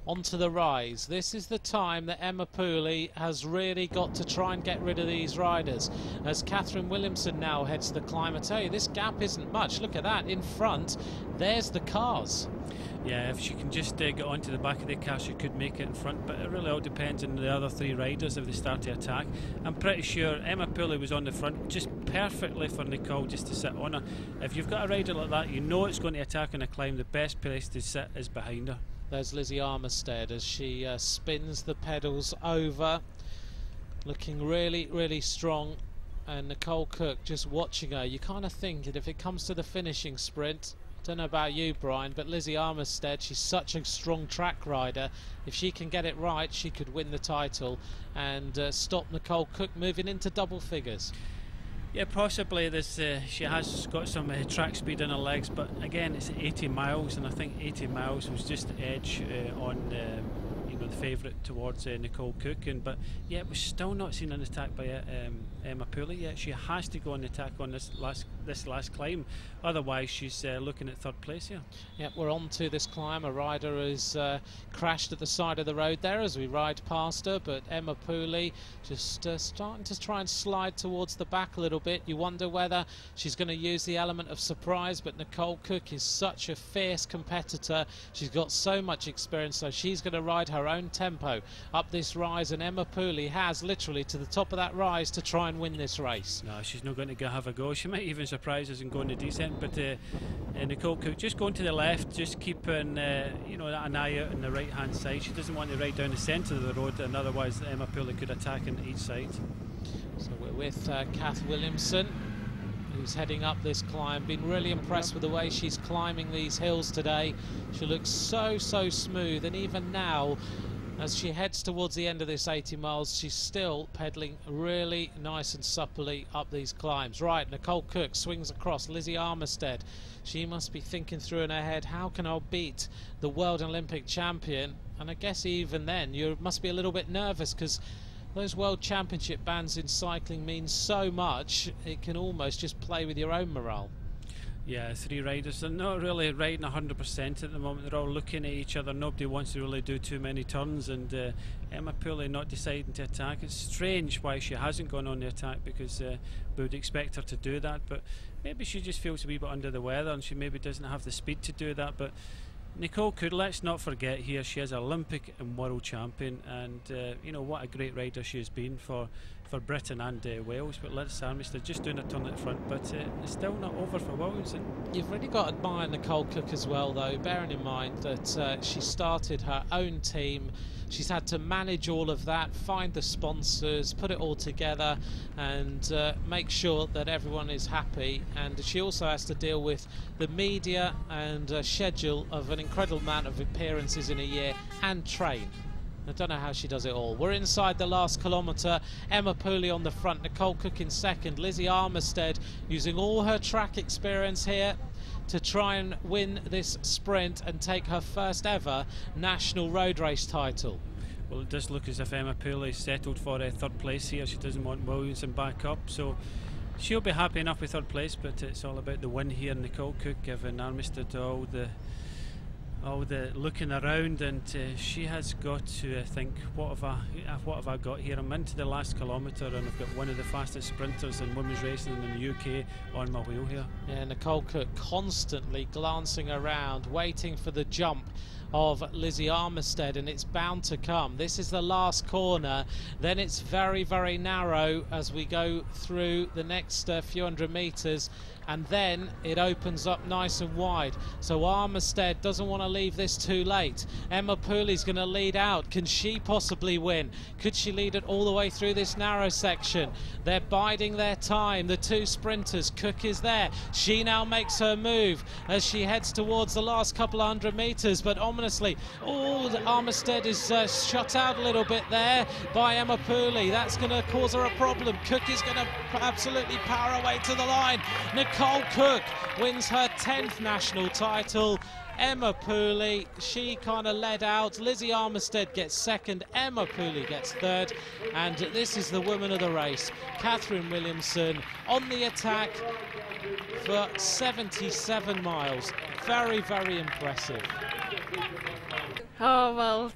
onto the rise. This is the time that Emma Pooley has really got to try and get rid of these riders, as Hare Williamson now heads the climb. I tell you, this gap isn't much. Look at that in front. There's the cars. Yeah, if she can just get onto the back of the car, she could make it in front, but it really all depends on the other three riders if they start to attack. I'm pretty sure Emma Pooley was on the front just perfectly for Nicole just to sit on her. If you've got a rider like that, you know it's going to attack on a climb, the best place to sit is behind her. There's Lizzie Armitstead as she spins the pedals over, looking really strong, and Nicole Cooke just watching her. You kind of think that if it comes to the finishing sprint, don't know about you, Brian, but Lizzie Armitstead, she's such a strong track rider. If she can get it right, she could win the title and stop Nicole Cooke moving into double figures. Yeah, possibly. She has got some track speed in her legs, but again, it's 80 miles, and I think 80 miles was just the edge on the favourite towards Nicole Cooke. But yeah, we're still not seen an attack by Emma Pooley yet. She has to go on the attack on this last climb, otherwise she's looking at third place here. Yeah, we're on to this climb. A rider has crashed at the side of the road there as we ride past her, but Emma Pooley just starting to try and slide towards the back a little bit. You wonder whether she's going to use the element of surprise, but Nicole Cooke is such a fierce competitor. She's got so much experience, so she's going to ride her own tempo up this rise, and Emma Pooley has literally to the top of that rise to try and win this race. No, she's not going to have a go. She might even surprise us and go in the descent, but Nicole Cooke just going to the left, just keeping an eye out on the right hand side. She doesn't want to ride down the centre of the road, and otherwise Emma Pooley could attack on each side. So we're with Hare Williamson, who's heading up this climb. Been really impressed with the way she's climbing these hills today. She looks so smooth, and even now, as she heads towards the end of this 80 miles, she's still pedalling really nice and supplely up these climbs. Right, Nicole Cooke swings across. Lizzie Armitstead, she must be thinking through in her head, how can I beat the world Olympic champion? And I guess even then, you must be a little bit nervous, because those World Championship bans in cycling mean so much, it can almost just play with your own morale. Yeah, three riders, they're not really riding 100% at the moment. They're all looking at each other. Nobody wants to really do too many turns, and Emma Pooley not deciding to attack. It's strange why she hasn't gone on the attack, because we would expect her to do that, but maybe she just feels a wee bit under the weather and she maybe doesn't have the speed to do that. But Nicole Cooke, let's not forget here, she is Olympic and world champion, and what a great rider she has been for Britain and Wales. But Lizzie Armitstead just doing a turn at the front, but it's still not over for Williamson. You've really got to admire Nicole Cooke as well, though, bearing in mind that she started her own team. She's had to manage all of that, find the sponsors, put it all together, and make sure that everyone is happy. And she also has to deal with the media and a schedule of an incredible amount of appearances in a year, and train. I don't know how she does it all. We're inside the last kilometre. Emma Pooley on the front, Nicole Cooke in second. Lizzie Armitstead using all her track experience here to try and win this sprint and take her first ever national road race title. Well, it does look as if Emma Pooley settled for third place here. She doesn't want Williamson back up, so she'll be happy enough with third place, but it's all about the win here. Nicole Cooke giving Armitstead all the looking around, and she has got to think, what have I got here? I'm into the last kilometre, and I've got one of the fastest sprinters in women's racing in the UK on my wheel here. Yeah, Nicole Cooke constantly glancing around, waiting for the jump of Lizzie Armitstead, and it's bound to come. This is the last corner, then it's very narrow as we go through the next few hundred metres, and then it opens up nice and wide. So Armitstead doesn't want to leave this too late. Emma Pooley's going to lead out. Can she possibly win? Could she lead it all the way through this narrow section? They're biding their time, the two sprinters. Cooke is there. She now makes her move as she heads towards the last couple of hundred metres, but ominously, Armitstead is shut out a little bit there by Emma Pooley. That's going to cause her a problem. Cooke is going to absolutely power away to the line. Nicole Cooke wins her 10th national title. Emma Pooley, she kind of led out. Lizzie Armitstead gets second, Emma Pooley gets third, and this is the woman of the race, Hare Williamson, on the attack for 77 miles. Very impressive. Oh, well,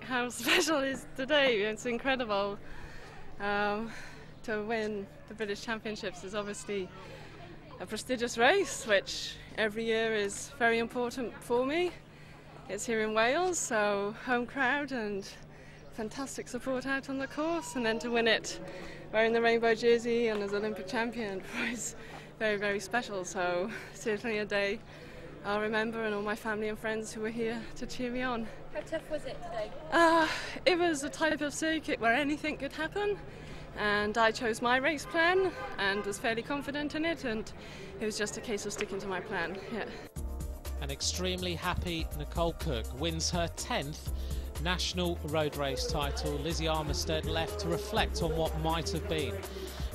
how special is today? It's incredible. To win the British Championships is obviously a prestigious race, which every year is very important for me. It's here in Wales, so home crowd and fantastic support out on the course, and then to win it wearing the rainbow jersey and as Olympic champion was very, very special. So certainly a day I'll remember, and all my family and friends who were here to cheer me on. How tough was it today? It was a type of circuit where anything could happen, and I chose my race plan and was fairly confident in it, and it was just a case of sticking to my plan. Yeah. An extremely happy Nicole Cooke wins her 10th national road race title. Lizzie Armitstead left to reflect on what might have been.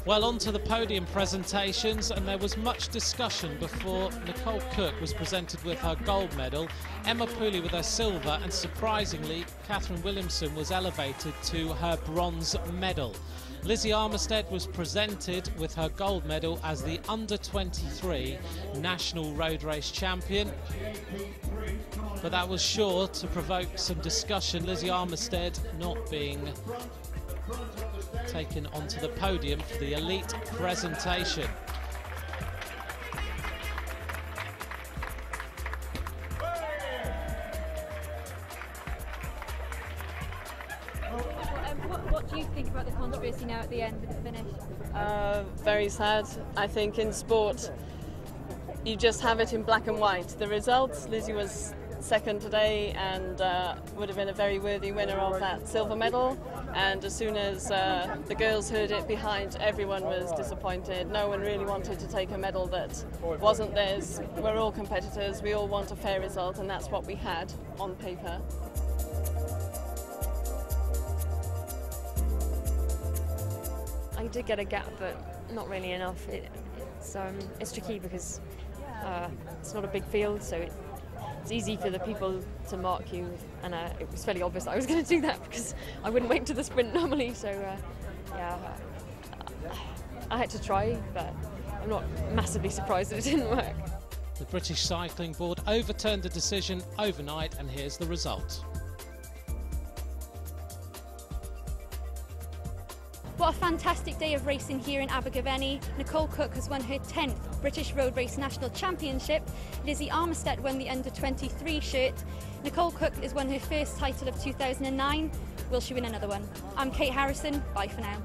Well, on to the podium presentations, and there was much discussion before Nicole Cooke was presented with her gold medal, Emma Pooley with her silver, and surprisingly, Hare Williamson was elevated to her bronze medal. Lizzie Armitstead was presented with her gold medal as the under-23 national road race champion, but that was sure to provoke some discussion, Lizzie Armitstead not being taken onto the podium for the elite presentation. What do you think about the controversy now at the end with the finish? Very sad. I think in sport you just have it in black and white. The results, Lizzie was second today and would have been a very worthy winner of that silver medal, and as soon as the girls heard it behind, everyone was disappointed. No one really wanted to take a medal that wasn't theirs. We're all competitors, we all want a fair result, and that's what we had on paper. I did get a gap, but not really enough. It's tricky because it's not a big field, so it's easy for the people to mark you, and it was fairly obvious that I was going to do that because I wouldn't wait to the sprint normally. So yeah, I had to try, but I'm not massively surprised that it didn't work. The British Cycling Board overturned the decision overnight, and here's the result. What a fantastic day of racing here in Abergavenny. Nicole Cooke has won her 10th British Road Race National Championship. Lizzie Armitstead won the under-23 shirt. Nicole Cooke has won her first title of 2009. Will she win another one? I'm Kate Harrison. Bye for now.